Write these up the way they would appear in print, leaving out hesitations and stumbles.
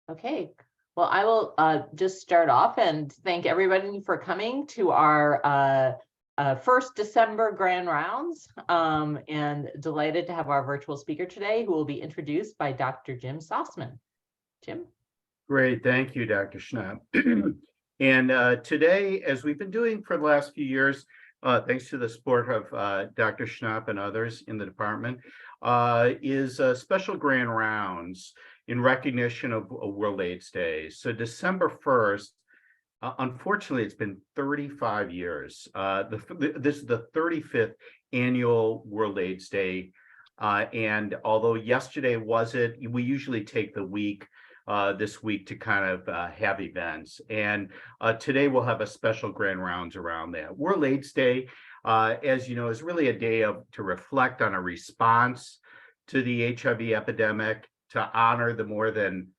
Okay, well, I will just start off and thank everybody for coming to our first December Grand Rounds, and delighted to have our virtual speaker today, who will be introduced by Dr. Jim Sossman. Jim? Great, thank you, Dr. Schnapp. And today, as we've been doing for the last few years, thanks to the support of Dr. Schnapp and others in the department, is special grand rounds in recognition of World AIDS Day. So December 1st, unfortunately, it's been 35 years. This is the 35th annual World AIDS Day. And although yesterday we usually take the week this week to kind of have events. And today we'll have a special grand rounds around that. World AIDS Day, as you know, is really a day to reflect on a response to the HIV epidemic, to honor the more than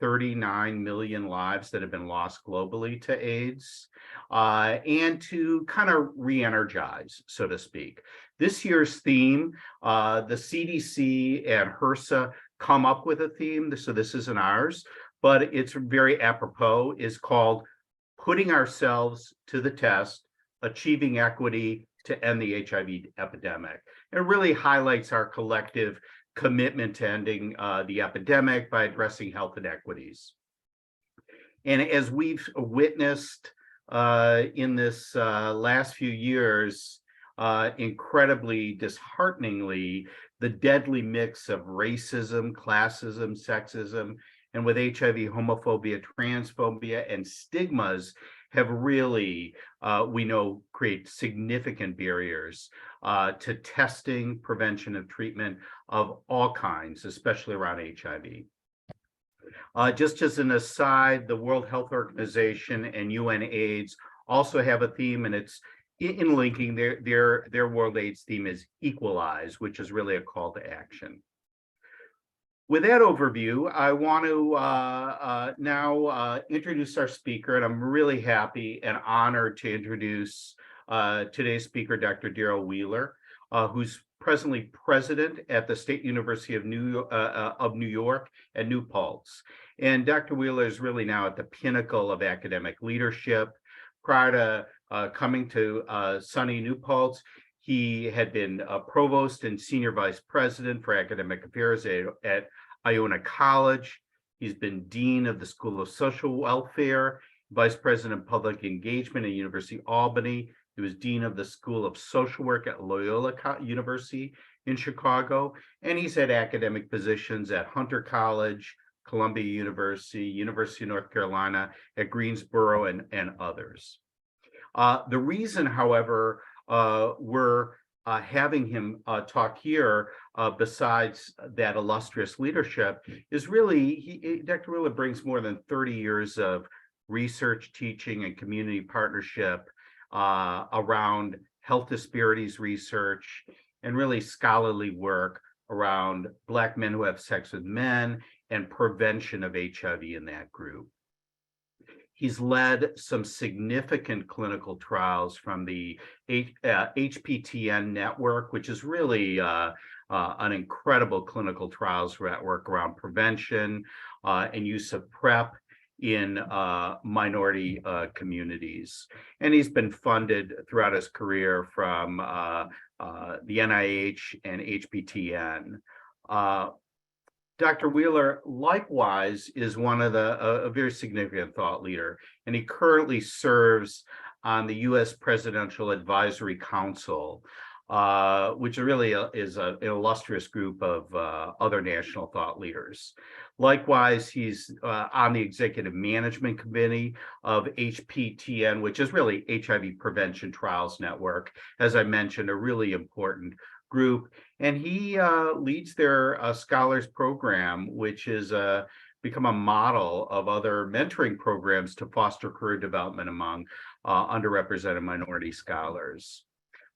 39 million lives that have been lost globally to AIDS, and to kind of re-energize, so to speak. This year's theme, the CDC and HRSA come up with a theme, so this isn't ours, but it's very apropos, is called Putting Ourselves to the Test, Achieving Equity to End the HIV Epidemic. It really highlights our collective commitment to ending the epidemic by addressing health inequities. And as we've witnessed in this last few years, incredibly dishearteningly, the deadly mix of racism, classism, sexism, and with HIV, homophobia, transphobia, and stigmas have really, we know, create significant barriers to testing, prevention, and treatment of all kinds, especially around HIV. Just as an aside, the World Health Organization and UNAIDS also have a theme, and it's in linking their World AIDS theme is Equalize, which is really a call to action. With that overview, I want to now introduce our speaker, and I'm really happy and honored to introduce today's speaker, Dr. Daryl Wheeler, who's presently president at the State University of New York at New Paltz. And Dr. Wheeler is really now at the pinnacle of academic leadership. Prior to coming to sunny New Paltz, he had been a provost and senior vice president for academic affairs at Iona College. He's been dean of the School of Social Welfare, vice president of public engagement at University of Albany. He was dean of the School of Social Work at Loyola University in Chicago, and he's had academic positions at Hunter College, Columbia University, University of North Carolina, at Greensboro, and others. The reason, however, we're having him talk here, besides that illustrious leadership, is really, Dr. Wheeler brings more than 30 years of research, teaching, and community partnership around health disparities research, and really scholarly work around Black men who have sex with men and prevention of HIV in that group. He's led some significant clinical trials from the HPTN network, which is really an incredible clinical trials network around prevention and use of PrEP in minority communities. And he's been funded throughout his career from the NIH and HPTN. Dr. Wheeler, likewise, is one of a very significant thought leader, and he currently serves on the U.S. Presidential Advisory Council, which really is an illustrious group of other national thought leaders. Likewise, he's on the Executive Management Committee of HPTN, which is really HIV Prevention Trials Network, as I mentioned, a really important group, and he leads their scholars program, which is become a model of other mentoring programs to foster career development among underrepresented minority scholars.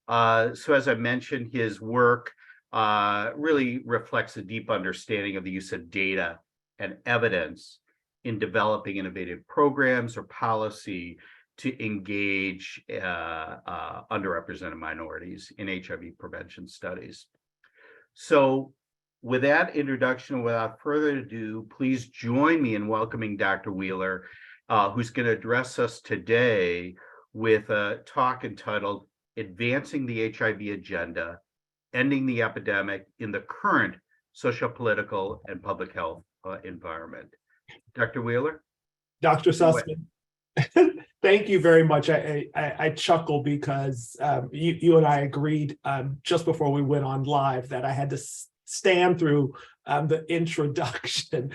So as I mentioned, his work really reflects a deep understanding of the use of data and evidence in developing innovative programs or policy to engage underrepresented minorities in HIV prevention studies. So with that introduction, without further ado, please join me in welcoming Dr. Wheeler, who's going to address us today with a talk entitled Advancing the HIV Agenda, Ending the Epidemic in the Current Sociopolitical and Public Health Environment. Dr. Wheeler? Dr. Sussman, thank you very much. I chuckle because you and I agreed just before we went on live that I had to stand through the introduction.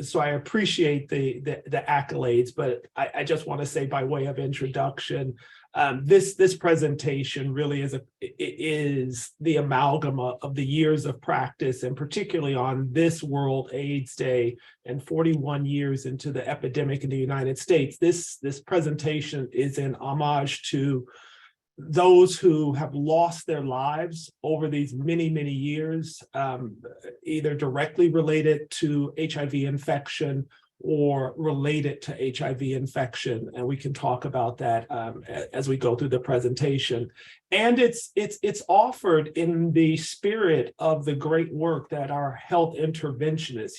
So I appreciate the accolades, but I just want to say by way of introduction, this presentation really is the amalgam of the years of practice, and particularly on this World AIDS Day and 41 years into the epidemic in the United States. This presentation is in homage to those who have lost their lives over these many, many years, either directly related to HIV infection or related to HIV infection, and we can talk about that as we go through the presentation. And it's offered in the spirit of the great work that our health interventionists,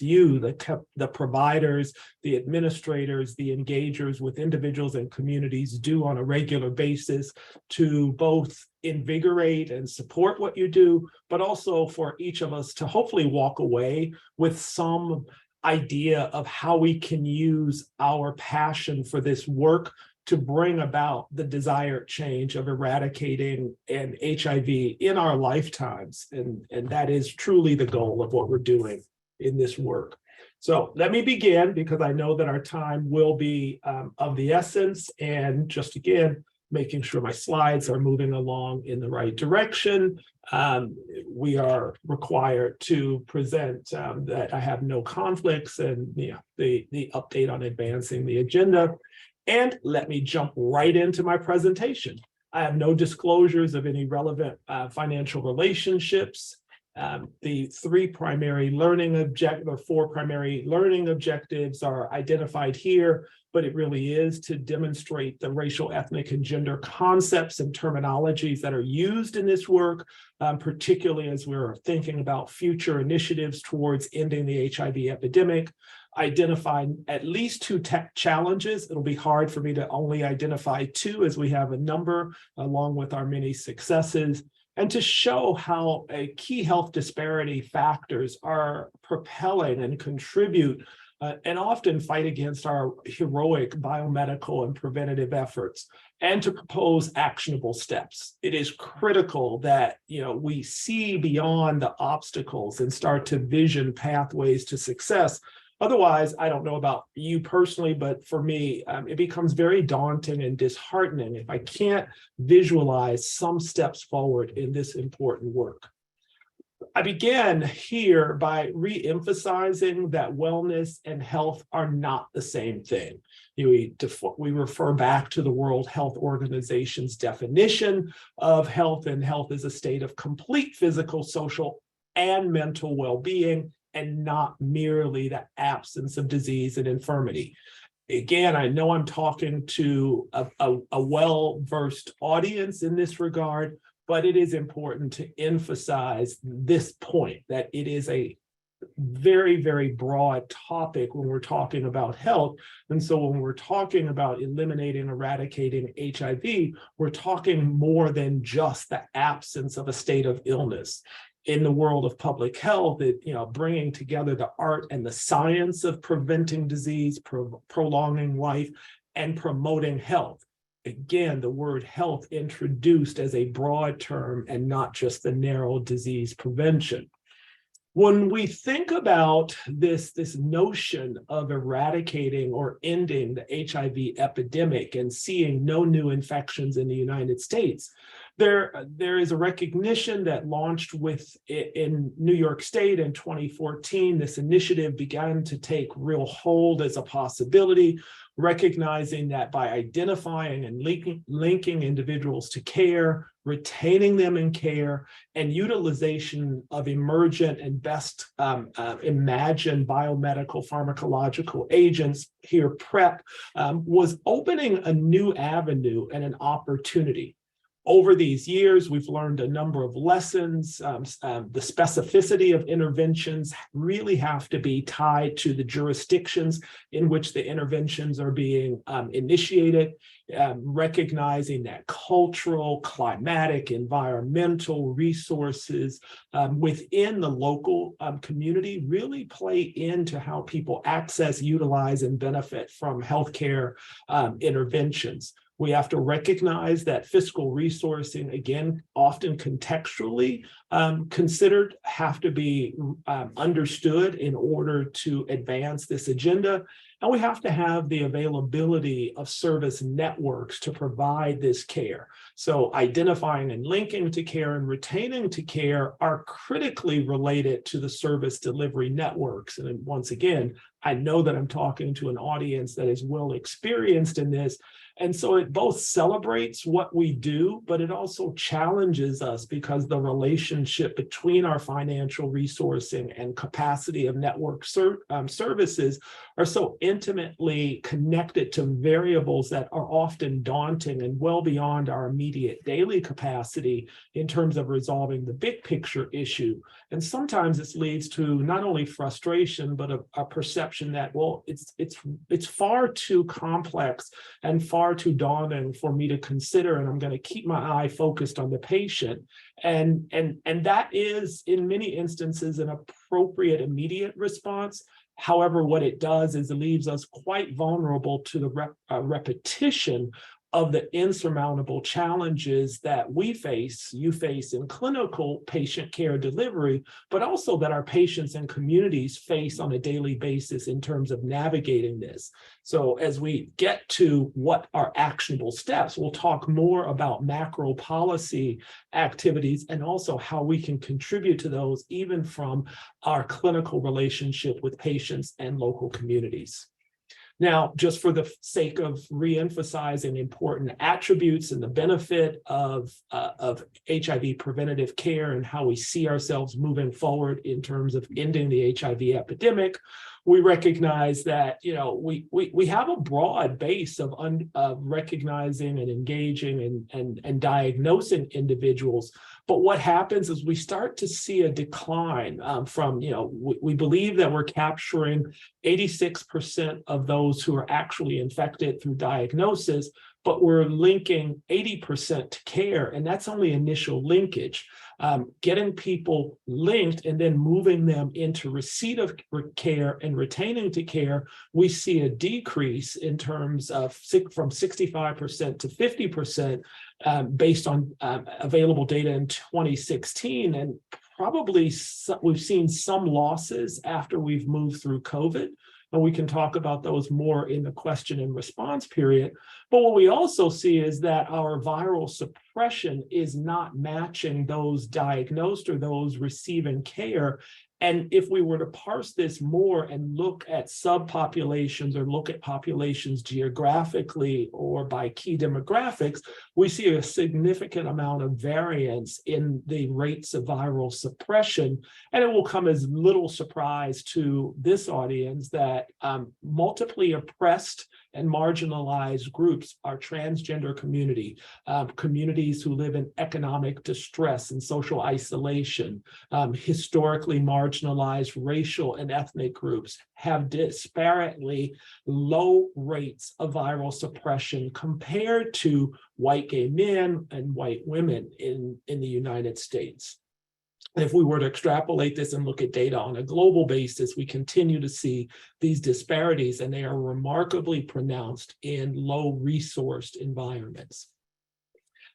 the providers, the administrators, the engagers with individuals and communities do on a regular basis to both invigorate and support what you do, but also for each of us to hopefully walk away with some idea of how we can use our passion for this work to bring about the desired change of eradicating an HIV in our lifetimes. And that is truly the goal of what we're doing in this work. So let me begin, because I know that our time will be of the essence, and just again, making sure my slides are moving along in the right direction. We are required to present that I have no conflicts, and the update on advancing the agenda. And let me jump right into my presentation. I have no disclosures of any relevant financial relationships. The four primary learning objectives are identified here, but it really is to demonstrate the racial, ethnic, and gender concepts and terminologies that are used in this work, particularly as we're thinking about future initiatives towards ending the HIV epidemic. Identify at least two tech challenges. It'll be hard for me to only identify two, as we have a number along with our many successes, and to show how key health disparity factors are propelling and contribute and often fight against our heroic biomedical and preventative efforts, and to propose actionable steps. It is critical that we see beyond the obstacles and start to vision pathways to success. Otherwise, I don't know about you personally, but for me, it becomes very daunting and disheartening if I can't visualize some steps forward in this important work. I began here by re-emphasizing that wellness and health are not the same thing. We refer back to the World Health Organization's definition of health, and health is a state of complete physical, social, and mental well-being, and not merely the absence of disease and infirmity. Again, I know I'm talking to a well-versed audience in this regard, but it is important to emphasize this point, that it is a very, very broad topic when we're talking about health. And so when we're talking about eliminating, eradicating HIV, we're talking more than just the absence of a state of illness. In the world of public health, bringing together the art and the science of preventing disease, prolonging life, and promoting health. Again, the word health introduced as a broad term and not just the narrow disease prevention. When we think about this notion of eradicating or ending the HIV epidemic and seeing no new infections in the United States, there is a recognition that launched in New York State in 2014. This initiative began to take real hold as a possibility, recognizing that by identifying and linking individuals to care, retaining them in care, and utilization of emergent and best imagined biomedical pharmacological agents, here PrEP, was opening a new avenue and an opportunity. Over these years, we've learned a number of lessons. The specificity of interventions really have to be tied to the jurisdictions in which the interventions are being initiated, recognizing that cultural, climatic, environmental resources within the local community really play into how people access, utilize, and benefit from healthcare interventions. We have to recognize that fiscal resourcing, again, often contextually considered, have to be understood in order to advance this agenda. And we have to have the availability of service networks to provide this care. So identifying and linking to care and retaining to care are critically related to the service delivery networks. And once again, I know that I'm talking to an audience that is well experienced in this. And so it both celebrates what we do, but it also challenges us because the relationship between our financial resourcing and capacity of network services are so intimately connected to variables that are often daunting and well beyond our immediate daily capacity in terms of resolving the big picture issue. And sometimes this leads to not only frustration, but a perception that, well, it's far too complex and far too daunting for me to consider, and I'm going to keep my eye focused on the patient. And that is, in many instances, an appropriate immediate response. However, what it does is it leaves us quite vulnerable to the repetition of the insurmountable challenges that we face, you face in clinical patient care delivery, but also that our patients and communities face on a daily basis in terms of navigating this. So as we get to what are actionable steps, we'll talk more about macro policy activities and also how we can contribute to those even from our clinical relationship with patients and local communities. Now, just for the sake of re-emphasizing important attributes and the benefit of HIV preventative care and how we see ourselves moving forward in terms of ending the HIV epidemic, we recognize that, you know, we have a broad base of recognizing and engaging and diagnosing individuals. But what happens is we start to see a decline from, you know, we believe that we're capturing 86% of those who are actually infected through diagnosis, but we're linking 80% to care, and that's only initial linkage. Getting people linked and then moving them into receipt of care and retaining to care, we see a decrease in terms of from 65% to 50% based on available data in 2016. And probably we've seen some losses after we've moved through COVID. And we can talk about those more in the question and response period. But what we also see is that our viral suppression is not matching those diagnosed or those receiving care. And if we were to parse this more and look at subpopulations or look at populations geographically or by key demographics, we see a significant amount of variance in the rates of viral suppression. And it will come as little surprise to this audience that multiply oppressed and marginalized groups are transgender community, communities who live in economic distress and social isolation, historically marginalized racial and ethnic groups have disparately low rates of viral suppression compared to white gay men and white women in the United States. If we were to extrapolate this and look at data on a global basis, we continue to see these disparities, and they are remarkably pronounced in low-resourced environments.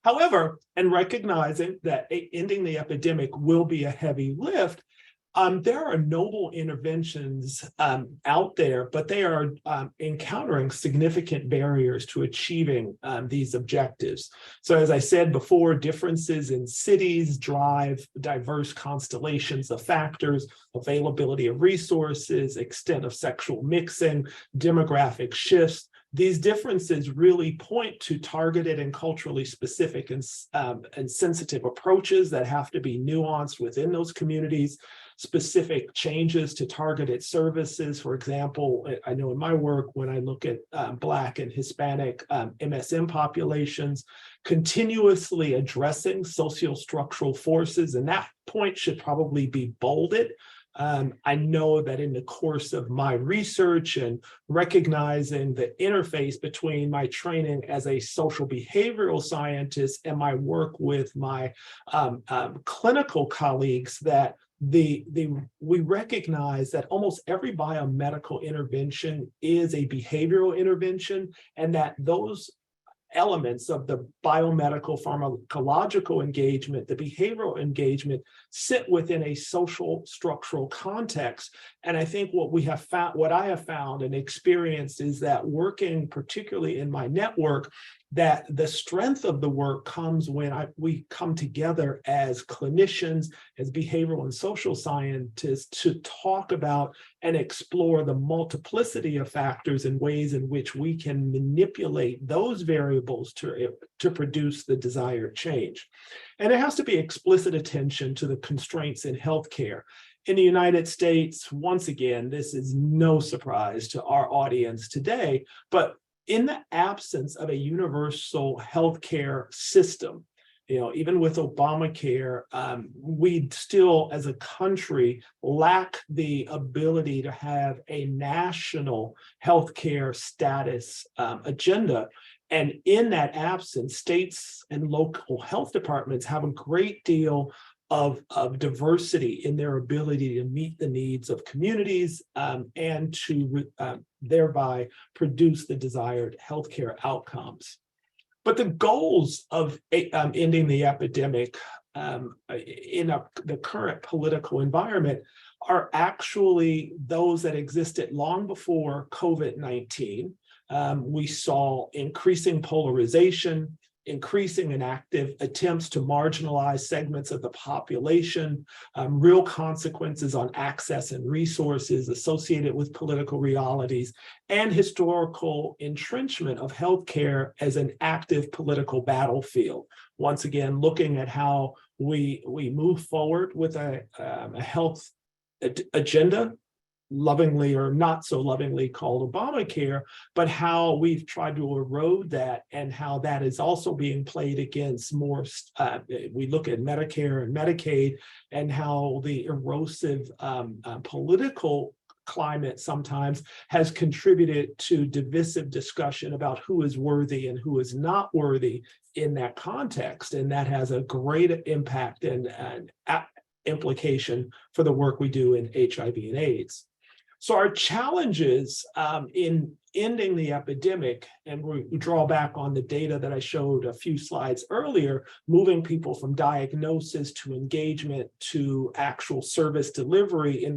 However, and recognizing that ending the epidemic will be a heavy lift, there are noble interventions out there, but they are encountering significant barriers to achieving these objectives. So as I said before, differences in cities drive diverse constellations of factors, availability of resources, extent of sexual mixing, demographic shifts. These differences really point to targeted and culturally specific and sensitive approaches that have to be nuanced within those communities. specific changes to targeted services. For example, I know in my work, when I look at Black and Hispanic MSM populations, continuously addressing sociostructural forces, and that point should probably be bolded. I know that in the course of my research and recognizing the interface between my training as a social behavioral scientist and my work with my clinical colleagues, that we recognize that almost every biomedical intervention is a behavioral intervention, and that those elements of the biomedical pharmacological engagement, the behavioral engagement, sit within a social structural context. And I think what I have found and experienced is that working particularly in my network, that the strength of the work comes when we come together as clinicians, as behavioral and social scientists, to talk about and explore the multiplicity of factors and ways in which we can manipulate those variables to produce the desired change. And it has to be explicit attention to the constraints in healthcare. In the United States, once again, this is no surprise to our audience today, but in the absence of a universal healthcare system, even with Obamacare, we still, as a country, lack the ability to have a national healthcare status agenda. And in that absence, states and local health departments have a great deal of diversity in their ability to meet the needs of communities and to thereby produce the desired healthcare outcomes. But the goals of ending the epidemic in the current political environment are actually those that existed long before COVID-19. We saw increasing polarization, increasing and active attempts to marginalize segments of the population, real consequences on access and resources associated with political realities, and historical entrenchment of healthcare as an active political battlefield. Once again, looking at how we move forward with a health agenda, lovingly or not so lovingly called Obamacare, but how we've tried to erode that and how that is also being played against more. We look at Medicare and Medicaid and how the erosive political climate sometimes has contributed to divisive discussion about who is worthy and who is not worthy in that context. And that has a great impact and implication for the work we do in HIV and AIDS. So our challenges in ending the epidemic, and we draw back on the data that I showed a few slides earlier, moving people from diagnosis to engagement to actual service delivery in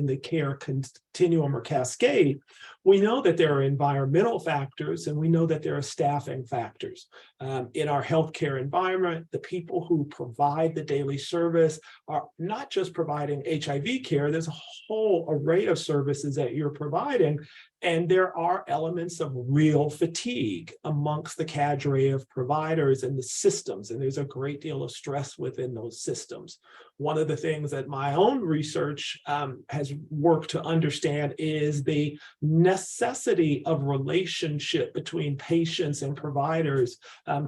the care continuum or cascade. We know that there are environmental factors, and we know that there are staffing factors. In our healthcare environment, the people who provide the daily service are not just providing HIV care, there's a whole array of services that you're providing. And there are elements of real fatigue amongst the cadre of providers and the systems, and there's a great deal of stress within those systems. One of the things that my own research has worked to understand is the necessity of relationship between patients and providers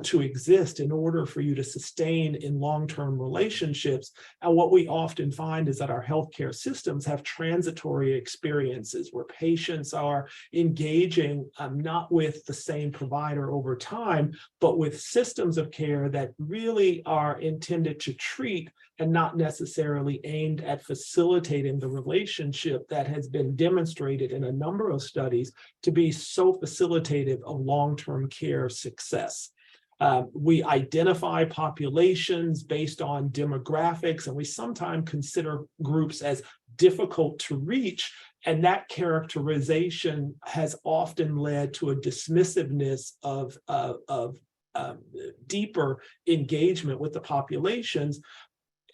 to exist in order for you to sustain in long-term relationships. And what we often find is that our healthcare systems have transitory experiences where patients are engaging not with the same provider over time, but with systems of care that really are intended to treat and not necessarily aimed at facilitating the relationship that has been demonstrated in a number of studies to be so facilitative of long-term care success. We identify populations based on demographics, and we sometimes consider groups as difficult to reach, and that characterization has often led to a dismissiveness of deeper engagement with the populations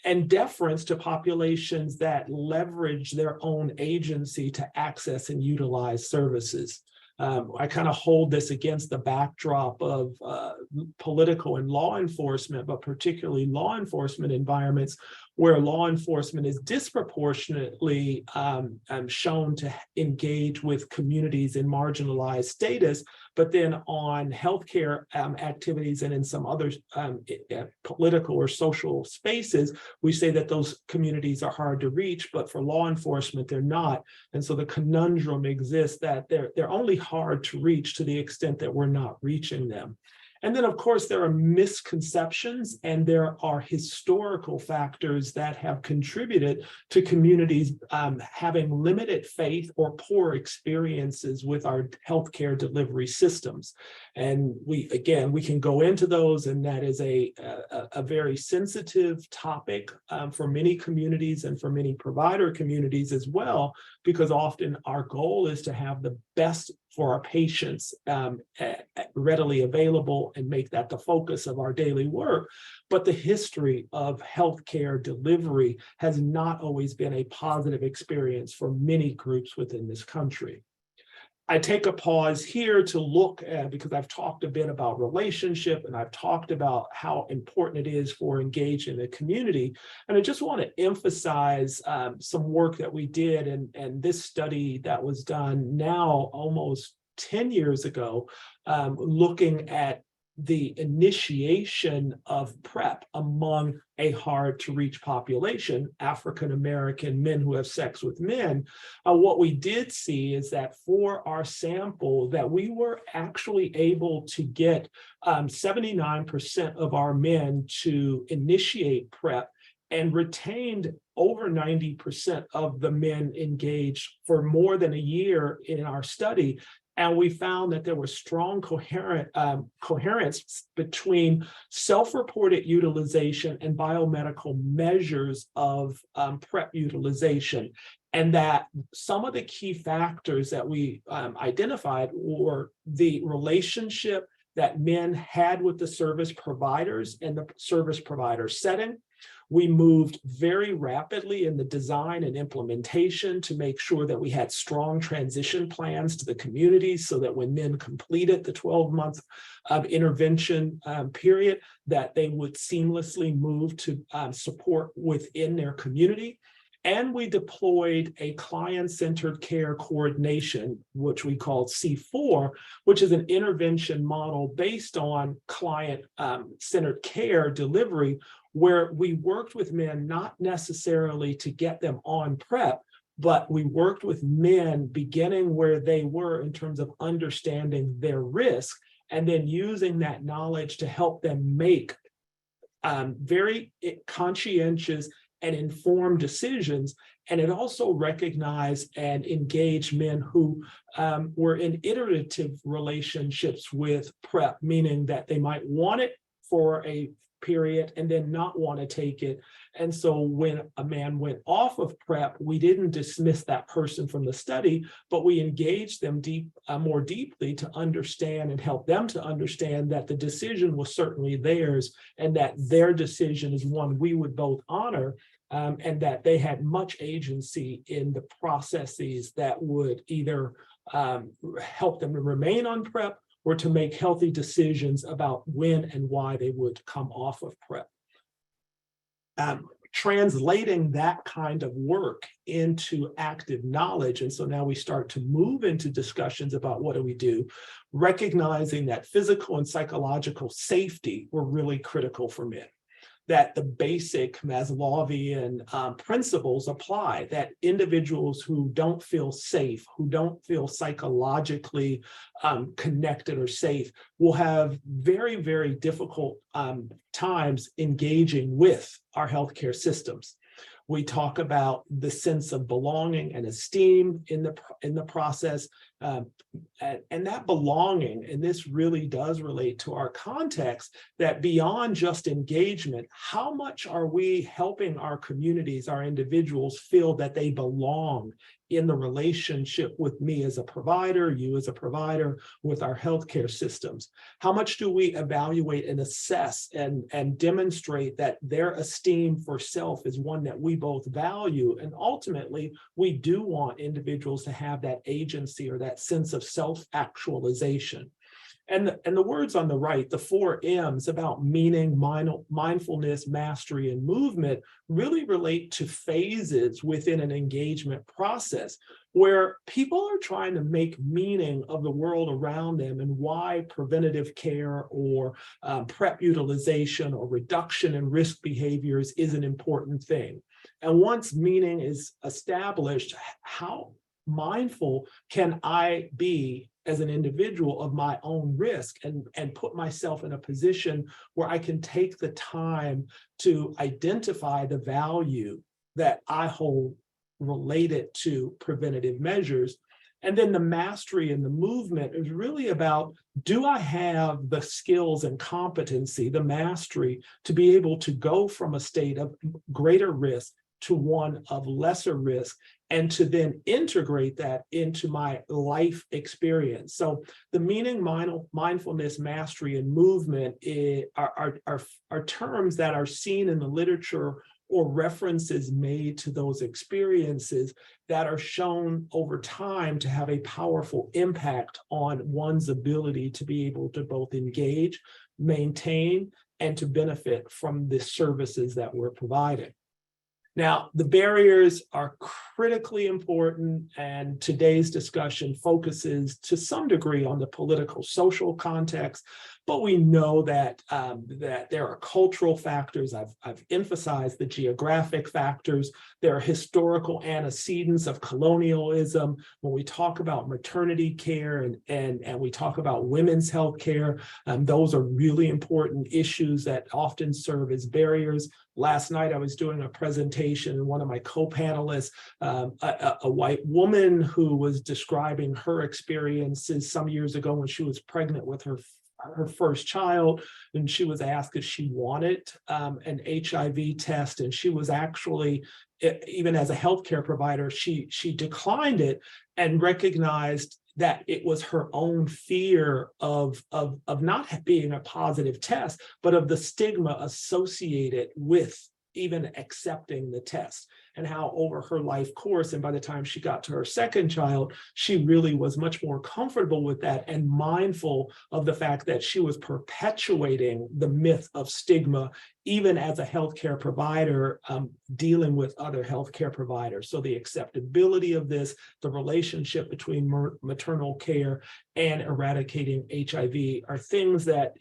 and deference to populations that leverage their own agency to access and utilize services. I kind of hold this against the backdrop of political and law enforcement, but particularly law enforcement environments where law enforcement is disproportionately shown to engage with communities in marginalized status, but then on healthcare activities and in some other political or social spaces, we say that those communities are hard to reach, but for law enforcement, they're not. And so the conundrum exists that they're only hard to reach to the extent that we're not reaching them. And then, of course, there are misconceptions and there are historical factors that have contributed to communities having limited faith or poor experiences with our healthcare delivery systems. And we can go into those, and that is a very sensitive topic for many communities and for many provider communities as well, because often our goal is to have the best for our patients readily available and make that the focus of our daily work. But the history of healthcare delivery has not always been a positive experience for many groups within this country. I take a pause here to look at, because I've talked a bit about relationship and I've talked about how important it is for engaging the community. And I just want to emphasize some work that we did, and this study that was done now almost 10 years ago, looking at the initiation of PrEP among a hard to reach population, African-American men who have sex with men. What we did see is that for our sample, that we were actually able to get 79% of our men to initiate PrEP and retained over 90% of the men engaged for more than a year in our study. And we found that there was strong coherence between self-reported utilization and biomedical measures of PrEP utilization. And that some of the key factors that we identified were the relationship that men had with the service providers and the service provider setting. We moved very rapidly in the design and implementation to make sure that we had strong transition plans to the community so that when men completed the 12-month intervention period, that they would seamlessly move to support within their community. And we deployed a client-centered care coordination, which we called C4, which is an intervention model based on client-centered care delivery, where we worked with men not necessarily to get them on PrEP, but we worked with men beginning where they were in terms of understanding their risk, and then using that knowledge to help them make very conscientious and informed decisions. And it also recognized and engaged men who were in iterative relationships with PrEP, meaning that they might want it for a period and then not want to take it. And so when a man went off of PrEP, we didn't dismiss that person from the study, but we engaged them more deeply to understand and help them to understand that the decision was certainly theirs and that their decision is one we would both honor, and that they had much agency in the processes that would either help them to remain on PrEP or to make healthy decisions about when and why they would come off of PrEP. Translating that kind of work into active knowledge. And so now we start to move into discussions about what do we do, recognizing that physical and psychological safety were really critical for men. That the basic Maslowian principles apply, that individuals who don't feel safe, who don't feel psychologically connected or safe, will have very, very difficult times engaging with our healthcare systems. We talk about the sense of belonging and esteem in the process, and that belonging, and this really does relate to our context, that beyond just engagement, how much are we helping our communities, our individuals feel that they belong in the relationship with me as a provider, you as a provider, with our healthcare systems? How much do we evaluate and assess and demonstrate that their esteem for self is one that we both value? And ultimately, we do want individuals to have that agency or that sense of self-actualization. And the words on the right, the 4 M's about meaning, mindfulness, mastery, and movement really relate to phases within an engagement process where people are trying to make meaning of the world around them and why preventative care or PrEP utilization or reduction in risk behaviors is an important thing. And once meaning is established, how mindful can I be as an individual of my own risk and put myself in a position where I can take the time to identify the value that I hold related to preventative measures. And then the mastery and the movement is really about, do I have the skills and competency, the mastery to be able to go from a state of greater risk to one of lesser risk, and to then integrate that into my life experience. So the meaning, mindfulness, mastery, and movement are terms that are seen in the literature or references made to those experiences that are shown over time to have a powerful impact on one's ability to be able to both engage, maintain, and to benefit from the services that we're providing. Now, the barriers are critically important, and today's discussion focuses to some degree on the political, social context, but we know that there are cultural factors. I've emphasized the geographic factors. There are historical antecedents of colonialism. When we talk about maternity care and we talk about women's health care, those are really important issues that often serve as barriers. Last night, I was doing a presentation, and one of my co-panelists, a white woman who was describing her experiences some years ago when she was pregnant with her first child, and she was asked if she wanted an HIV test, and she was actually, even as a healthcare provider, she declined it and recognized that it was her own fear of not being a positive test, but of the stigma associated with even accepting the test, and how over her life course, and by the time she got to her second child, she really was much more comfortable with that and mindful of the fact that she was perpetuating the myth of stigma, even as a healthcare provider dealing with other healthcare providers. So the acceptability of this, the relationship between maternal care and eradicating HIV are things that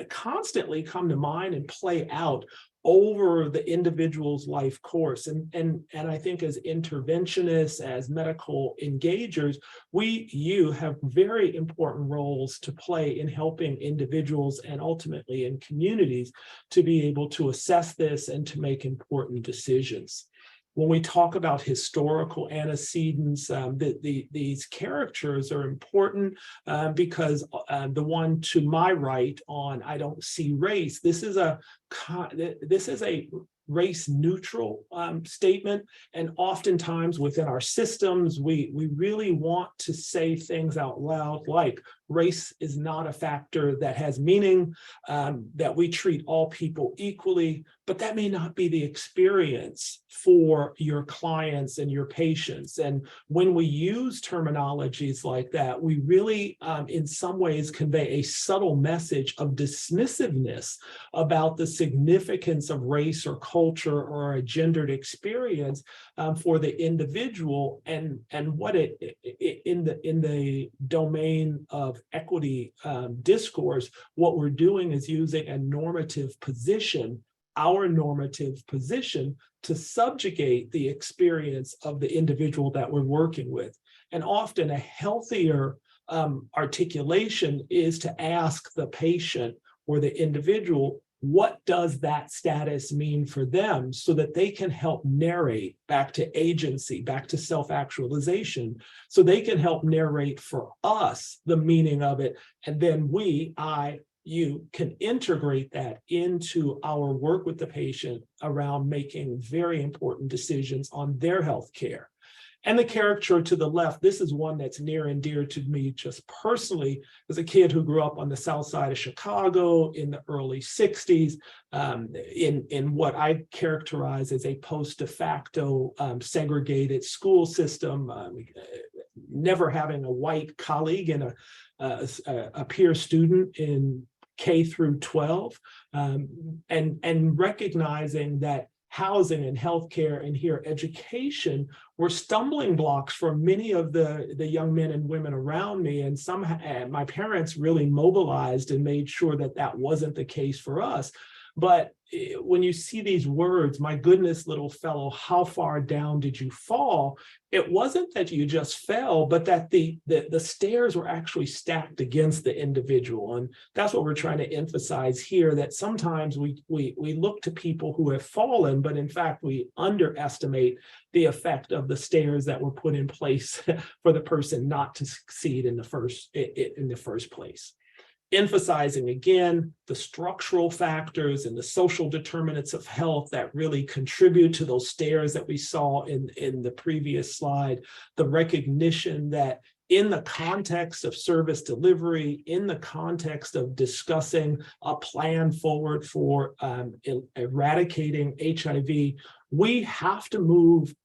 constantly come to mind and play out over the individual's life course. And I think as interventionists, as medical engagers, you have very important roles to play in helping individuals and ultimately in communities to be able to assess this and to make important decisions. When we talk about historical antecedents, these characters are important because the one to my right on I don't see race, this is a race neutral statement, and oftentimes within our systems we really want to say things out loud like race is not a factor that has meaning, that we treat all people equally, but that may not be the experience for your clients and your patients. And when we use terminologies like that, we really in some ways convey a subtle message of dismissiveness about the significance of race or culture or a gendered experience for the individual, and what it in the domain of equity discourse, what we're doing is using a normative position, our normative position, to subjugate the experience of the individual that we're working with. And often a healthier articulation is to ask the patient or the individual, what does that status mean for them, so that they can help narrate back to agency, back to self-actualization, so they can help narrate for us the meaning of it. And then you can integrate that into our work with the patient around making very important decisions on their health care. And the caricature to the left, this is one that's near and dear to me just personally, as a kid who grew up on the south side of Chicago in the early 60s, in what I characterize as a post de facto segregated school system. never having a white colleague and a peer student in K through 12, and recognizing that housing and healthcare and here education were stumbling blocks for many of the young men and women around me. And my parents really mobilized and made sure that that wasn't the case for us. But when you see these words, my goodness, little fellow, how far down did you fall? It wasn't that you just fell, but that the stairs were actually stacked against the individual. And that's what we're trying to emphasize here, that sometimes we look to people who have fallen, but in fact, we underestimate the effect of the stairs that were put in place for the person not to succeed in the first place. Emphasizing again the structural factors and the social determinants of health that really contribute to those stairs that we saw in the previous slide. The recognition that in the context of service delivery, in the context of discussing a plan forward for eradicating HIV, we have to move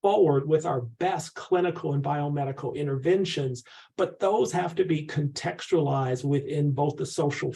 forward with our best clinical and biomedical interventions, but those have to be contextualized within both the social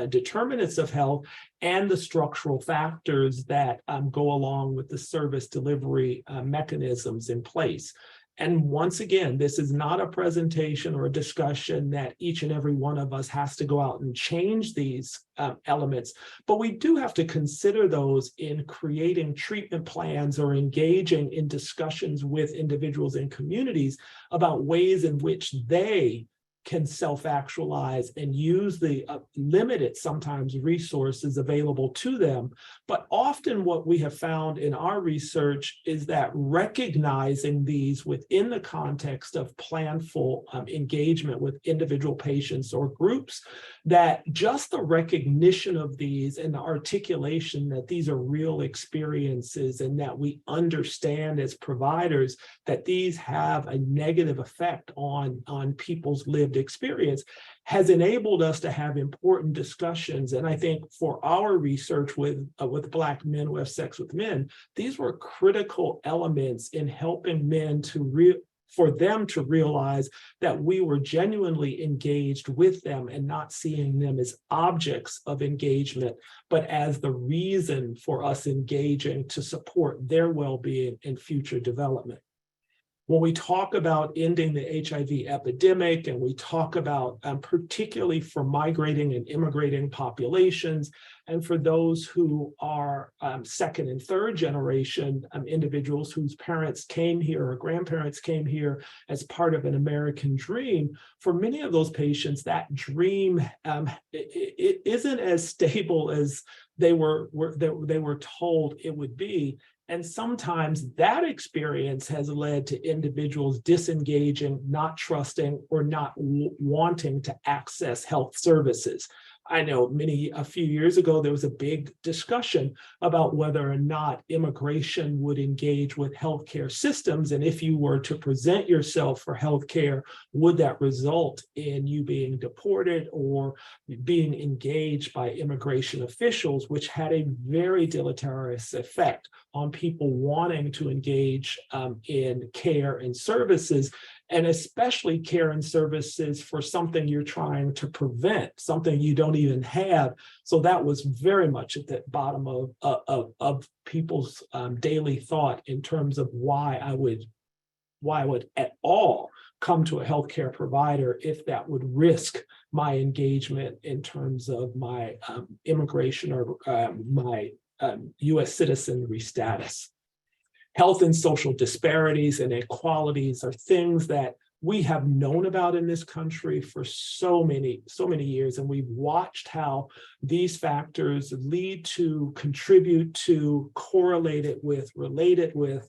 determinants of health and the structural factors that go along with the service delivery mechanisms in place. And once again, this is not a presentation or a discussion that each and every one of us has to go out and change these elements, but we do have to consider those in creating treatment plans or engaging in discussions with individuals and communities about ways in which they can self-actualize and use the limited, sometimes, resources available to them. But often what we have found in our research is that recognizing these within the context of planful engagement with individual patients or groups, that just the recognition of these and the articulation that these are real experiences and that we understand as providers that these have a negative effect on people's lived experience has enabled us to have important discussions. And I think for our research with Black men who have sex with men, these were critical elements in helping men for them to realize that we were genuinely engaged with them and not seeing them as objects of engagement, but as the reason for us engaging to support their well-being and future development. When we talk about ending the HIV epidemic, and we talk about particularly for migrating and immigrating populations, and for those who are second and third generation individuals whose parents came here or grandparents came here as part of an American dream, for many of those patients, that dream it isn't as stable as they were told it would be. And sometimes that experience has led to individuals disengaging, not trusting, or not wanting to access health services. I know a few years ago, there was a big discussion about whether or not immigration would engage with healthcare systems. And if you were to present yourself for healthcare, would that result in you being deported or being engaged by immigration officials, which had a very deleterious effect on people wanting to engage in care and services, and especially care and services for something you're trying to prevent, something you don't even have. So that was very much at the bottom of people's daily thought in terms of why I would at all come to a healthcare provider if that would risk my engagement in terms of my immigration or my U.S. citizenry status. Health and social disparities and inequalities are things that we have known about in this country for so many years, and we've watched how these factors lead to, contribute to, related with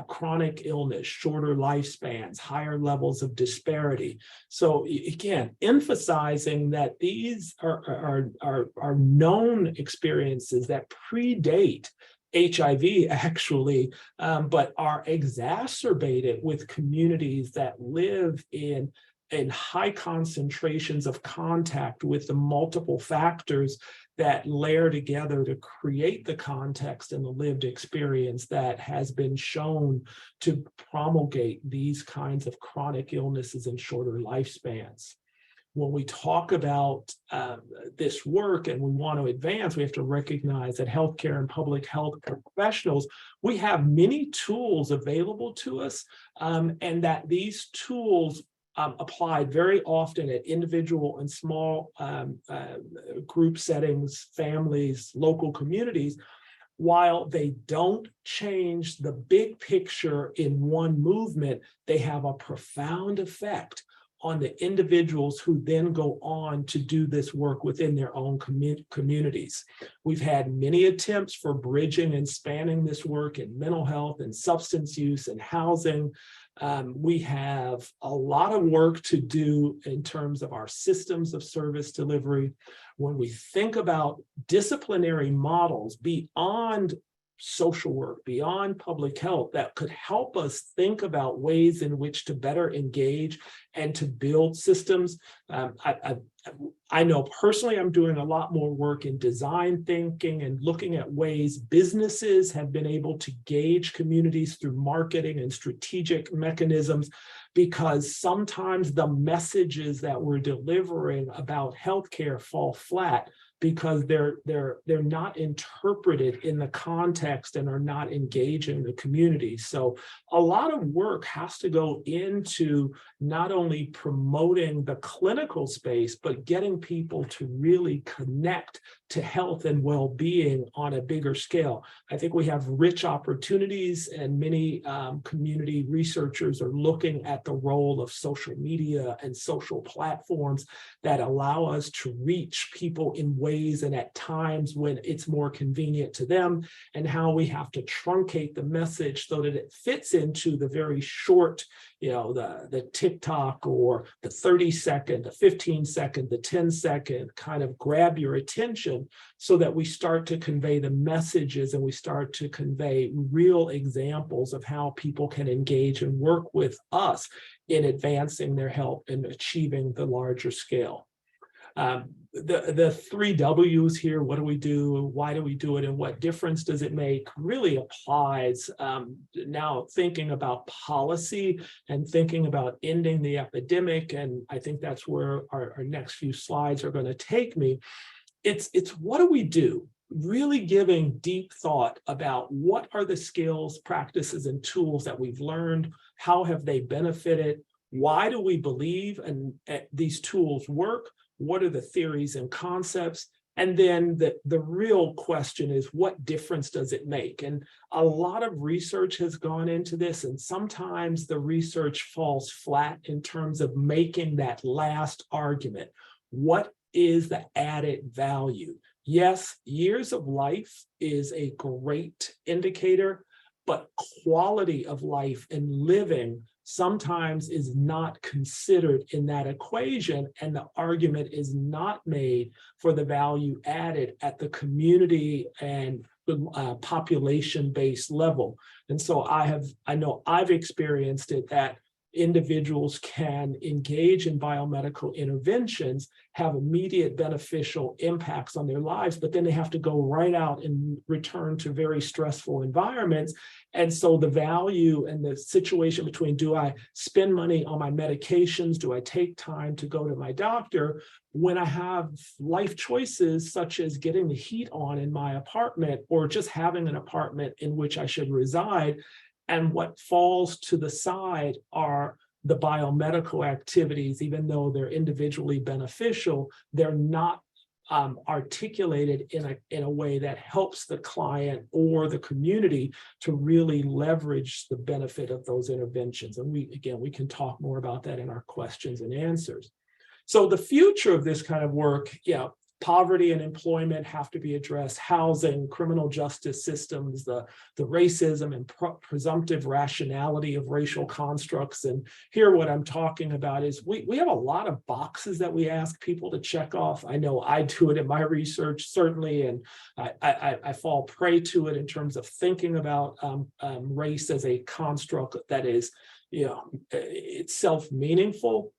chronic illness, shorter lifespans, higher levels of disparity. So again, emphasizing that these are known experiences that predate HIV actually, but are exacerbated with communities that live in in high concentrations of contact with the multiple factors that layer together to create the context and the lived experience that has been shown to promulgate these kinds of chronic illnesses and shorter lifespans. When we talk about this work and we want to advance, we have to recognize that healthcare and public health professionals, we have many tools available to us, and that these tools applied very often at individual and small group settings, families, local communities, while they don't change the big picture in one movement, they have a profound effect on the individuals who then go on to do this work within their own communities. We've had many attempts for bridging and spanning this work in mental health and substance use and housing. We have a lot of work to do in terms of our systems of service delivery. When we think about disciplinary models beyond social work, beyond public health, that could help us think about ways in which to better engage and to build systems. I know personally I'm doing a lot more work in design thinking and looking at ways businesses have been able to gauge communities through marketing and strategic mechanisms, because sometimes the messages that we're delivering about healthcare fall flat because they're not interpreted in the context and are not engaging the community. So a lot of work has to go into not only promoting the clinical space, but getting people to really connect to health and well-being on a bigger scale. I think we have rich opportunities, and many community researchers are looking at the role of social media and social platforms that allow us to reach people in ways and at times when it's more convenient to them, and how we have to truncate the message so that it fits into the very short, the TikTok or the 30-second, the 15-second, the 10-second kind of grab your attention, so that we start to convey the messages and we start to convey real examples of how people can engage and work with us in advancing their health and achieving the larger scale. The 3 W's here, what do we do, why do we do it, and what difference does it make, really applies now thinking about policy and thinking about ending the epidemic. And I think that's where our next few slides are going to take me. It's what do we do? Really giving deep thought about what are the skills, practices, and tools that we've learned, how have they benefited, why do we believe and these tools work, what are the theories and concepts, and then the real question is, what difference does it make? And a lot of research has gone into this, and sometimes the research falls flat in terms of making that last argument. What is the added value? Yes, years of life is a great indicator, but quality of life and living sometimes is not considered in that equation, and the argument is not made for the value added at the community and population-based level. And so I know I've experienced it, that individuals can engage in biomedical interventions, have immediate beneficial impacts on their lives, but then they have to go right out and return to very stressful environments. And so the value and the situation between, do I spend money on my medications? Do I take time to go to my doctor when I have life choices such as getting the heat on in my apartment or just having an apartment in which I should reside? And what falls to the side are the biomedical activities. Even though they're individually beneficial, they're not articulated in a way that helps the client or the community to really leverage the benefit of those interventions. And we can talk more about that in our questions and answers. So the future of this kind of work, poverty and employment have to be addressed, housing, criminal justice systems, the racism and presumptive rationality of racial constructs. And here what I'm talking about is we have a lot of boxes that we ask people to check off. I know I do it in my research, certainly, and I fall prey to it in terms of thinking about race as a construct that is itself meaningful.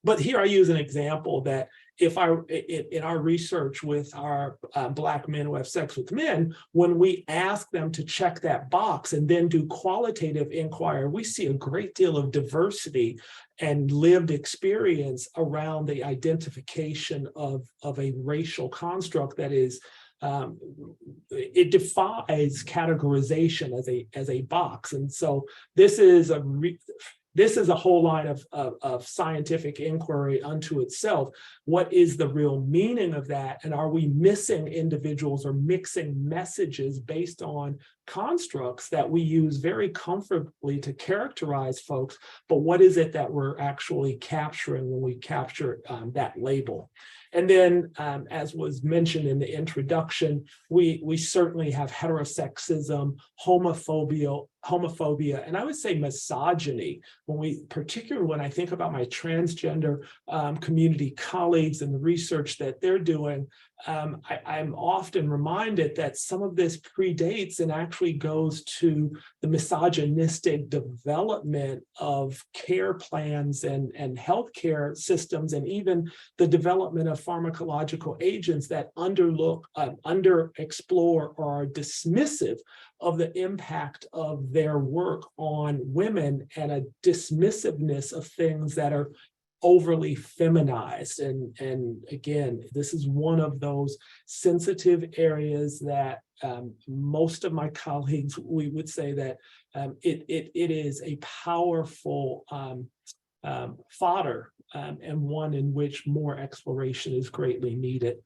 But here I use an example that if in our research with our Black men who have sex with men, when we ask them to check that box and then do qualitative inquiry, we see a great deal of diversity and lived experience around the identification of a racial construct that is it defies categorization as a box. And so this is a whole line of scientific inquiry unto itself. What is the real meaning of that? And are we missing individuals or mixing messages based on constructs that we use very comfortably to characterize folks? But what is it that we're actually capturing when we capture that label? And then, as was mentioned in the introduction, we certainly have heterosexism, homophobia, and I would say misogyny. Particularly when I think about my transgender community colleagues and the research that they're doing, I'm often reminded that some of this predates and actually goes to the misogynistic development of care plans and healthcare systems, and even the development of pharmacological agents that underexplore or are dismissive of the impact of their work on women, and a dismissiveness of things that are overly feminized. And again, this is one of those sensitive areas that most of my colleagues, we would say that it is a powerful fodder, and one in which more exploration is greatly needed.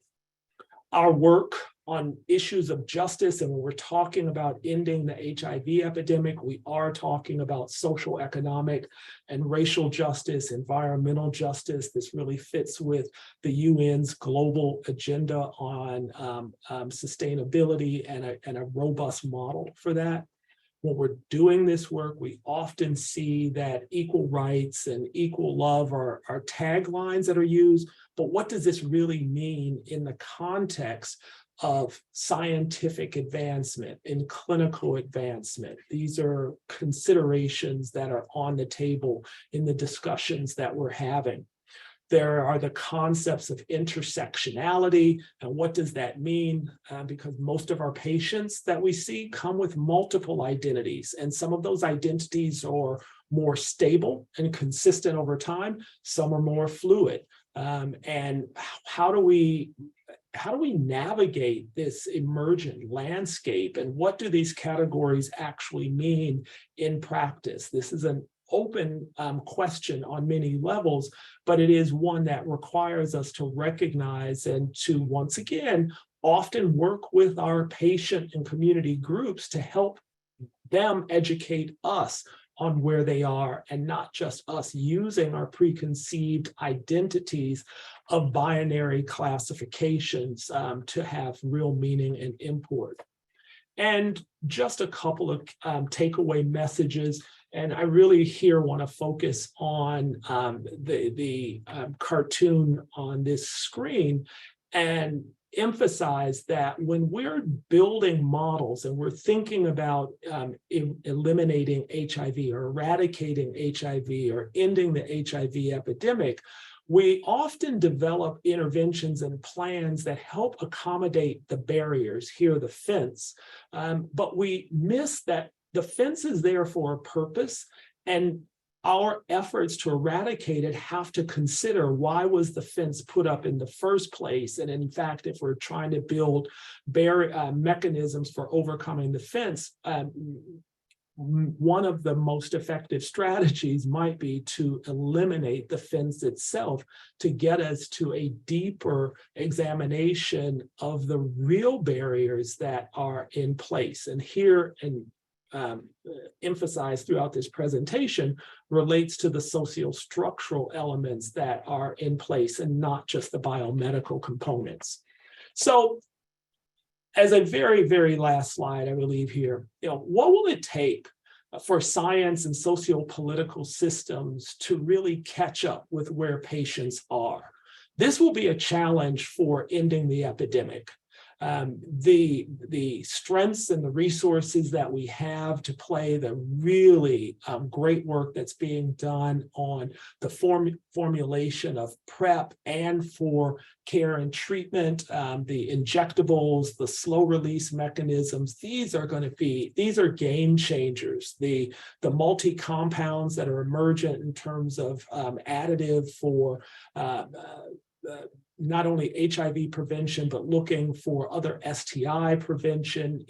Our work on issues of justice, and when we're talking about ending the HIV epidemic, we are talking about social, economic, and racial justice, environmental justice. This really fits with the UN's global agenda on sustainability and a robust model for that. When we're doing this work, we often see that equal rights and equal love are taglines that are used, but what does this really mean in the context of scientific advancement and clinical advancement? These are considerations that are on the table in the discussions that we're having. There are the concepts of intersectionality, and what does that mean? Because most of our patients that we see come with multiple identities, and some of those identities are more stable and consistent over time. Some are more fluid. And how do we navigate this emergent landscape, and what do these categories actually mean in practice? This is an open question on many levels, but it is one that requires us to recognize and to, once again, often work with our patient and community groups to help them educate us on where they are, and not just us using our preconceived identities of binary classifications to have real meaning and import. And just a couple of takeaway messages. And I really here want to focus on the cartoon on this screen and emphasize that when we're building models and we're thinking about eliminating HIV or eradicating HIV or ending the HIV epidemic, we often develop interventions and plans that help accommodate the barriers, here the fence, but we miss that the fence is there for a purpose, and our efforts to eradicate it have to consider, why was the fence put up in the first place? And in fact, if we're trying to build mechanisms for overcoming the fence, one of the most effective strategies might be to eliminate the fence itself, to get us to a deeper examination of the real barriers that are in place. And here, and emphasized throughout this presentation, relates to the sociostructural elements that are in place and not just the biomedical components. So as a very, very last slide, I believe here, what will it take for science and sociopolitical systems to really catch up with where patients are? This will be a challenge for ending the epidemic. the strengths and the resources that we have to play the really great work that's being done on the formulation of PrEP and for care and treatment, the injectables, the slow release mechanisms. These are game changers. The multi-compounds that are emergent in terms of additive for not only HIV prevention, but looking for other STI prevention.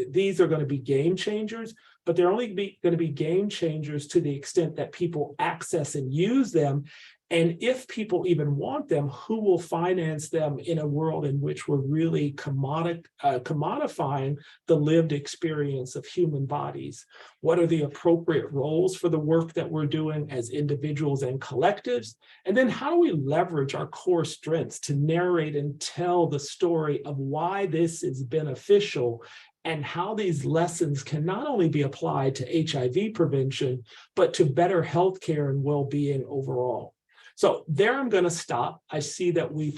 These are going to be game changers, but they're only going to be game changers to the extent that people access and use them. And if people even want them, who will finance them in a world in which we're really commodifying the lived experience of human bodies? What are the appropriate roles for the work that we're doing as individuals and collectives? And then how do we leverage our core strengths to narrate and tell the story of why this is beneficial and how these lessons can not only be applied to HIV prevention, but to better healthcare and well-being overall? So there I'm going to stop. I see that we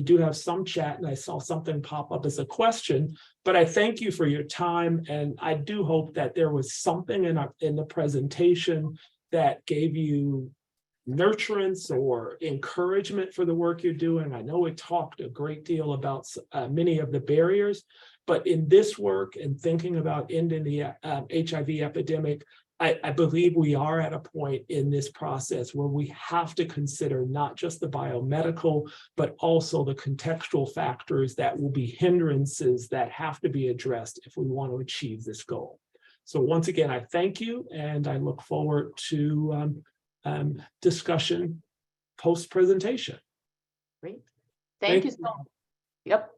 do have some chat, and I saw something pop up as a question, but I thank you for your time. And I do hope that there was something in the presentation that gave you nurturance or encouragement for the work you're doing. I know it talked a great deal about many of the barriers, but in this work and thinking about ending the HIV epidemic, I believe we are at a point in this process where we have to consider not just the biomedical, but also the contextual factors that will be hindrances that have to be addressed if we want to achieve this goal. So once again, I thank you, and I look forward to discussion post-presentation. Great. Thank you so much. Yep.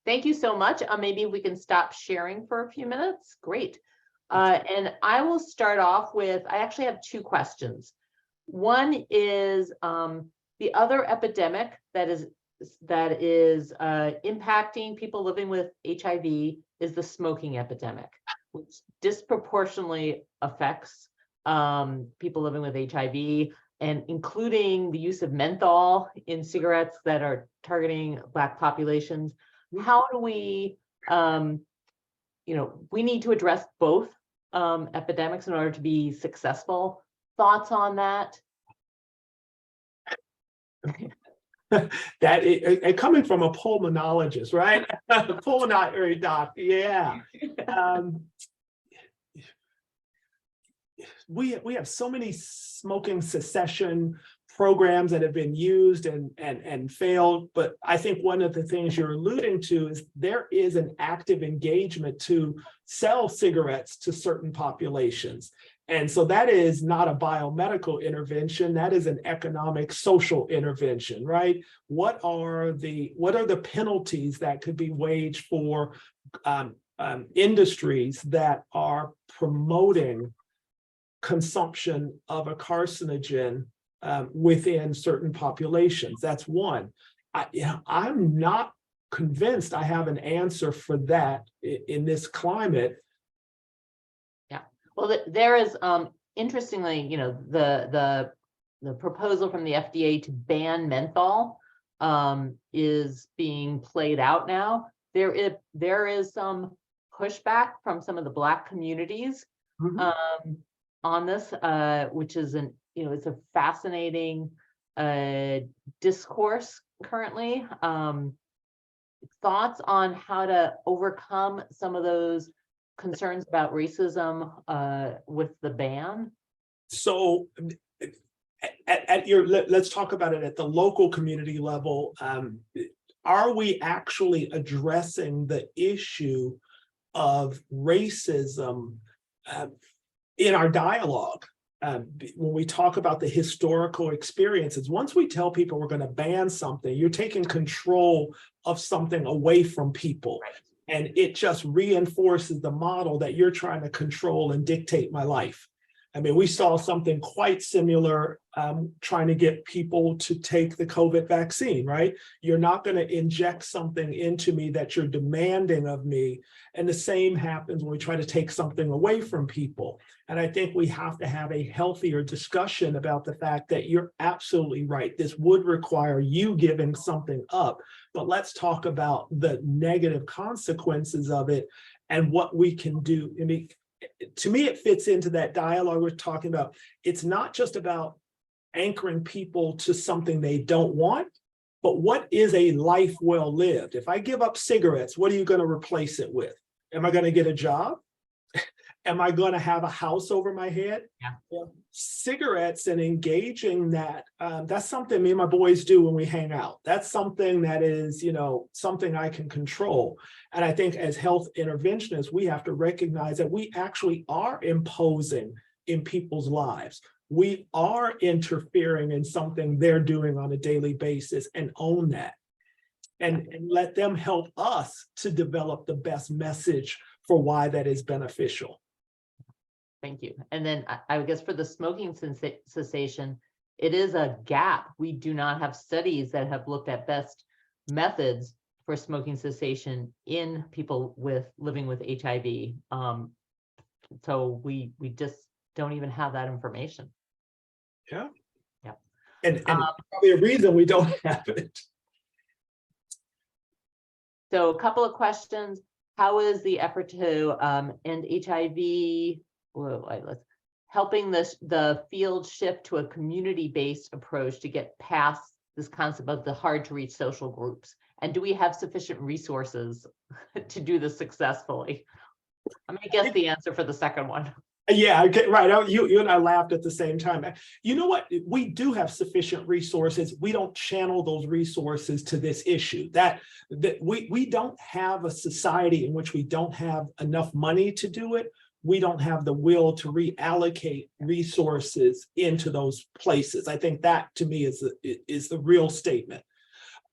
Thank you so much. Maybe we can stop sharing for a few minutes. Great. And I will start off with, I actually have two questions. One is the other epidemic that is impacting people living with HIV is the smoking epidemic, which disproportionately affects people living with HIV, and including the use of menthol in cigarettes that are targeting Black populations. How do we, we need to address both epidemics in order to be successful. Thoughts on that? That it coming from a pulmonologist, right? Pulmonary doc, yeah. We have so many smoking cessation programs that have been used and failed, but I think one of the things you're alluding to is there is an active engagement to sell cigarettes to certain populations. And so that is not a biomedical intervention, that is an economic, social intervention, right? What are the penalties that could be waged for industries that are promoting consumption of a carcinogen within certain populations? That's one. I'm not convinced I have an answer for that in this climate. Yeah, well, there is interestingly, the proposal from the FDA to ban menthol is being played out now. There is some pushback from some of the Black communities on this, which is it's a fascinating discourse currently. Thoughts on how to overcome some of those concerns about racism with the ban? So let's talk about it at the local community level. Are we actually addressing the issue of racism in our dialogue? When we talk about the historical experiences, once we tell people we're going to ban something, you're taking control of something away from people. Right. And it just reinforces the model that you're trying to control and dictate my life. I mean, we saw something quite similar trying to get people to take the COVID vaccine, right? You're not going to inject something into me that you're demanding of me. And the same happens when we try to take something away from people. And I think we have to have a healthier discussion about the fact that you're absolutely right. This would require you giving something up, but let's talk about the negative consequences of it and what we can do. I mean, to me, it fits into that dialogue we're talking about. It's not just about anchoring people to something they don't want, but what is a life well lived? If I give up cigarettes, what are you going to replace it with? Am I going to get a job? Am I going to have a house over my head? Yeah. Well, cigarettes and engaging that, that's something me and my boys do when we hang out. That's something that is, something I can control. And I think as health interventionists, we have to recognize that we actually are imposing in people's lives. We are interfering in something they're doing on a daily basis, and own that. And let them help us to develop the best message for why that is beneficial. Thank you. And then I guess for the smoking cessation, it is a gap. We do not have studies that have looked at best methods for smoking cessation in people living with HIV. So we just don't even have that information. Yeah. Yeah. And probably a reason we don't have it. So a couple of questions. How is the effort to end HIV? Helping the field shift to a community-based approach to get past this concept of the hard to reach social groups? And do we have sufficient resources to do this successfully? I'm gonna guess the answer for the second one. Yeah, okay, right. You and I laughed at the same time. You know what? We do have sufficient resources. We don't channel those resources to this issue. That we don't have a society in which we don't have enough money to do it. We don't have the will to reallocate resources into those places. I think that, to me, is the real statement.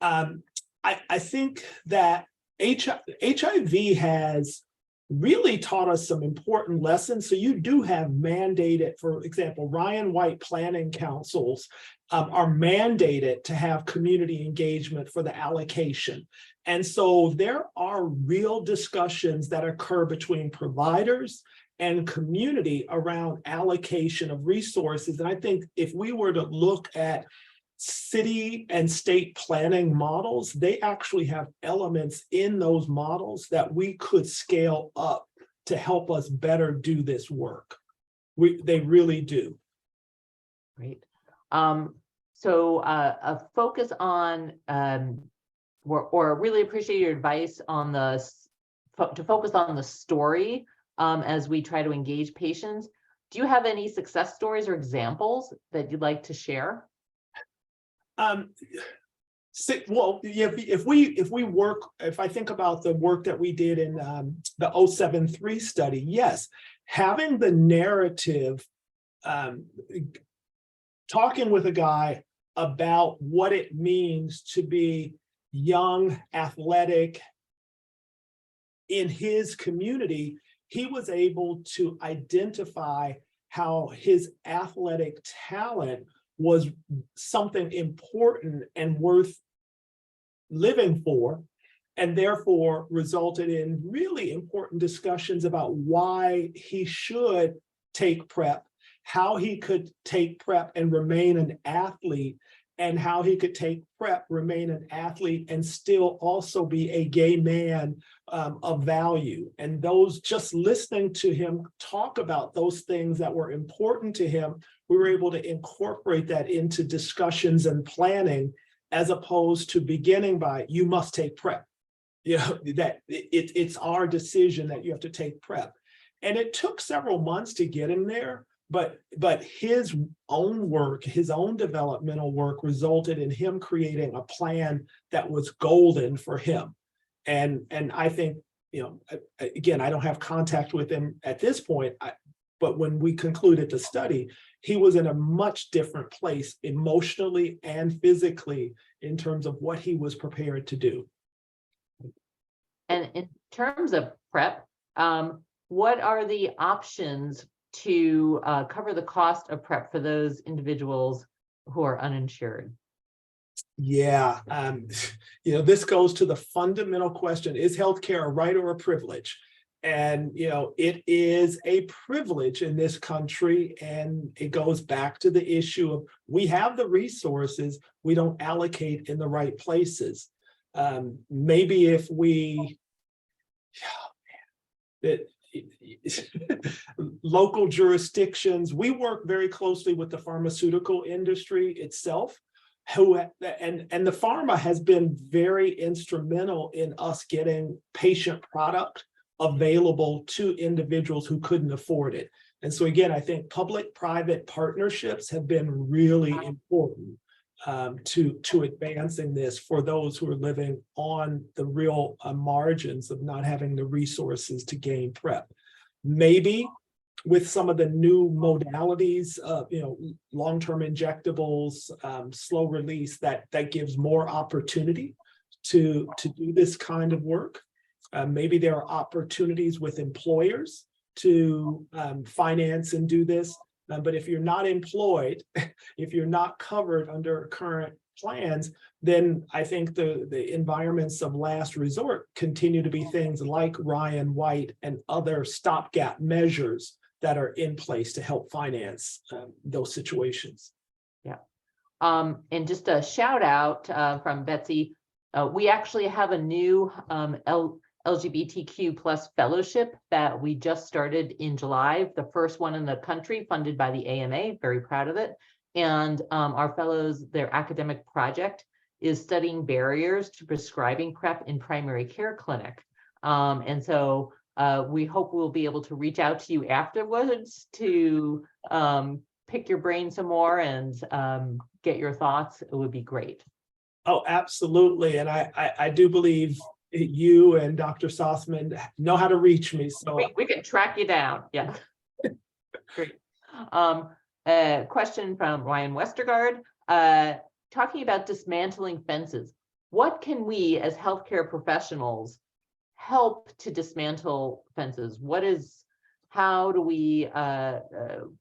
I think that HIV has really taught us some important lessons. So you do have mandated, for example, Ryan White planning councils are mandated to have community engagement for the allocation. And so there are real discussions that occur between providers and community around allocation of resources. And I think if we were to look at city and state planning models, they actually have elements in those models that we could scale up to help us better do this work. They really do. Great. So a focus on, or really appreciate your advice on to focus on the story as we try to engage patients. Do you have any success stories or examples that you'd like to share? Well, if I think about the work that we did in the 073 study, yes, having the narrative, talking with a guy about what it means to be young, athletic in his community, he was able to identify how his athletic talent was something important and worth living for, and therefore resulted in really important discussions about why he should take PrEP, how he could take PrEP and remain an athlete, and how he could take PrEP, remain an athlete, and still also be a gay man of value. And those, just listening to him talk about those things that were important to him, we were able to incorporate that into discussions and planning, as opposed to beginning by, you must take PrEP. That it's our decision that you have to take PrEP. And it took several months to get him there, but his own work, his own developmental work, resulted in him creating a plan that was golden for him. And I think, again, I don't have contact with him at this point, but when we concluded the study, he was in a much different place emotionally and physically in terms of what he was prepared to do. And in terms of PrEP, what are the options to cover the cost of PrEP for those individuals who are uninsured? Yeah, this goes to the fundamental question: is healthcare a right or a privilege? And it is a privilege in this country, and it goes back to the issue of we have the resources, we don't allocate in the right places. Maybe if we, local jurisdictions, we work very closely with the pharmaceutical industry itself, and the pharma has been very instrumental in us getting patient product available to individuals who couldn't afford it. And so again, I think public-private partnerships have been really important to advancing this for those who are living on the real margins of not having the resources to gain PrEP. Maybe with some of the new modalities, long-term injectables, slow release, that gives more opportunity to do this kind of work. Maybe there are opportunities with employers to finance and do this. But if you're not employed, if you're not covered under current plans, then I think the environments of last resort continue to be things like Ryan White and other stopgap measures that are in place to help finance those situations. Yeah. And just a shout out from Betsy. We actually have a new LGBTQ plus fellowship that we just started in July, the first one in the country, funded by the AMA, very proud of it. And our fellows, their academic project is studying barriers to prescribing PrEP in primary care clinic. And so we hope we'll be able to reach out to you afterwards to pick your brain some more and get your thoughts. It would be great. Oh, absolutely. And I do believe you and Dr. Sossman know how to reach me. So we can track you down. Yeah. Great. A question from Ryan Westergaard, talking about dismantling fences. What can we as healthcare professionals help to dismantle fences? How do we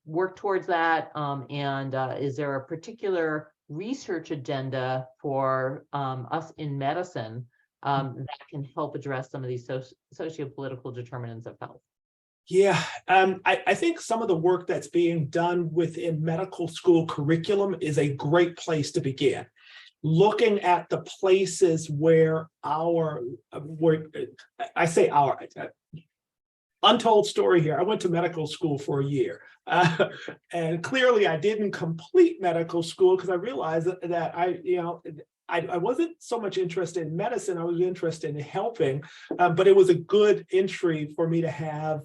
work towards that? And is there a particular research agenda for us in medicine that can help address some of these sociopolitical determinants of health? Yeah, I think some of the work that's being done within medical school curriculum is a great place to begin. Looking at the places where untold story here. I went to medical school for a year, and clearly I didn't complete medical school because I realized that I wasn't so much interested in medicine. I was interested in helping, but it was a good entry for me to have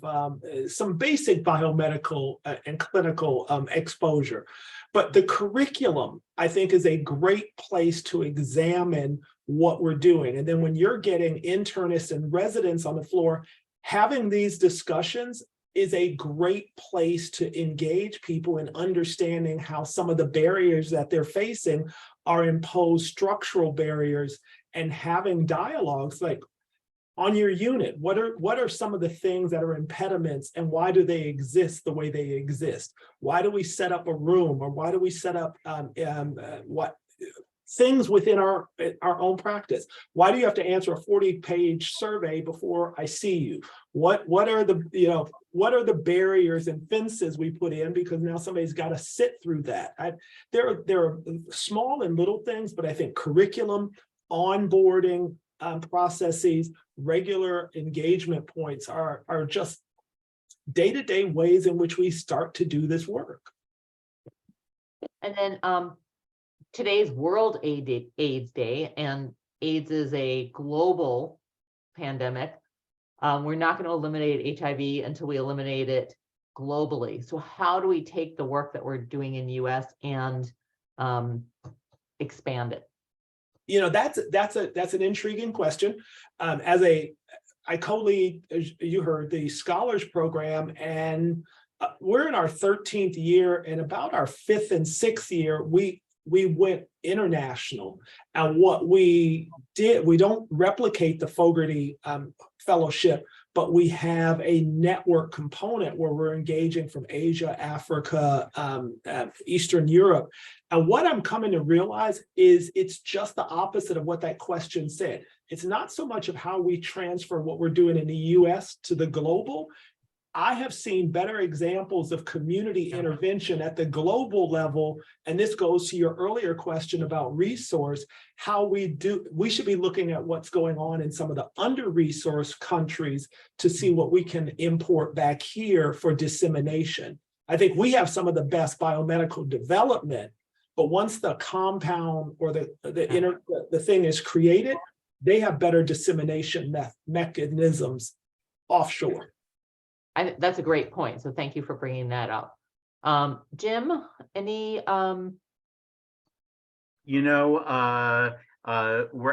some basic biomedical and clinical exposure. But the curriculum, I think, is a great place to examine what we're doing. And then when you're getting internists and residents on the floor, having these discussions is a great place to engage people in understanding how some of the barriers that they're facing are imposed structural barriers, and having dialogues like, on your unit, what are some of the things that are impediments, and why do they exist the way they exist? Why do we set up a room, or why do we set up things within our own practice? Why do you have to answer a 40-page survey before I see you? What are the barriers and fences we put in, because now somebody's got to sit through that? There are small and little things, but I think curriculum, onboarding processes, regular engagement points are just day-to-day ways in which we start to do this work. And then today's World AIDS Day, and AIDS is a global pandemic. We're not going to eliminate HIV until we eliminate it globally. So how do we take the work that we're doing in the US and expand it? That's an intriguing question. I co-lead, as you heard, the Scholars Program, and we're in our 13th year, and about our 5th and 6th year, we went international. And what we did, we don't replicate the Fogarty Fellowship, but we have a network component where we're engaging from Asia, Africa, Eastern Europe. And what I'm coming to realize is it's just the opposite of what that question said. It's not so much of how we transfer what we're doing in the US to the global. I have seen better examples of community intervention at the global level. And this goes to your earlier question about resource, we should be looking at what's going on in some of the under-resourced countries to see what we can import back here for dissemination. I think we have some of the best biomedical development, but once the compound or the thing is created, they have better dissemination mechanisms offshore. That's a great point. So thank you for bringing that up. Jim, any? We're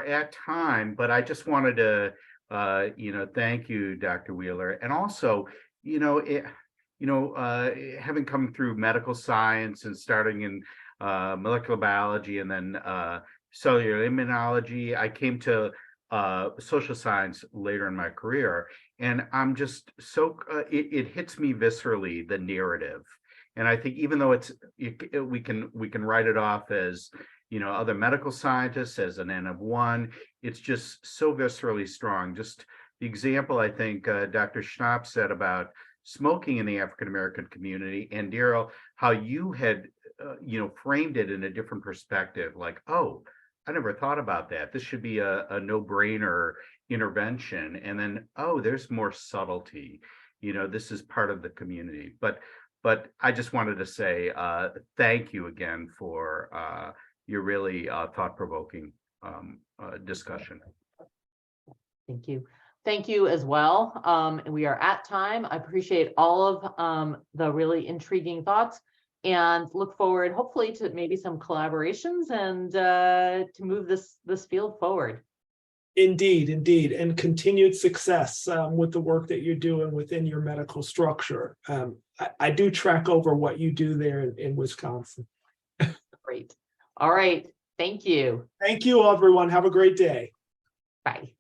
at time, but I just wanted to, thank you, Dr. Wheeler. And also, having come through medical science and starting in molecular biology and then cellular immunology, I came to social science later in my career. And I'm just so, it hits me viscerally, the narrative. And I think even though we can write it off as, other medical scientists as an N of one, it's just so viscerally strong. Just the example, I think Dr. Schnapp said about smoking in the African-American community, and Daryl, how you had, framed it in a different perspective, like, oh, I never thought about that. This should be a no-brainer intervention. And then, oh, there's more subtlety. This is part of the community. But I just wanted to say thank you again for your really thought-provoking discussion. Thank you. Thank you as well. And we are at time. I appreciate all of the really intriguing thoughts and look forward hopefully to maybe some collaborations and to move this field forward. Indeed, and continued success with the work that you're doing within your medical structure. I do track over what you do there in Wisconsin. Great. All right. Thank you. Thank you, everyone. Have a great day. Bye.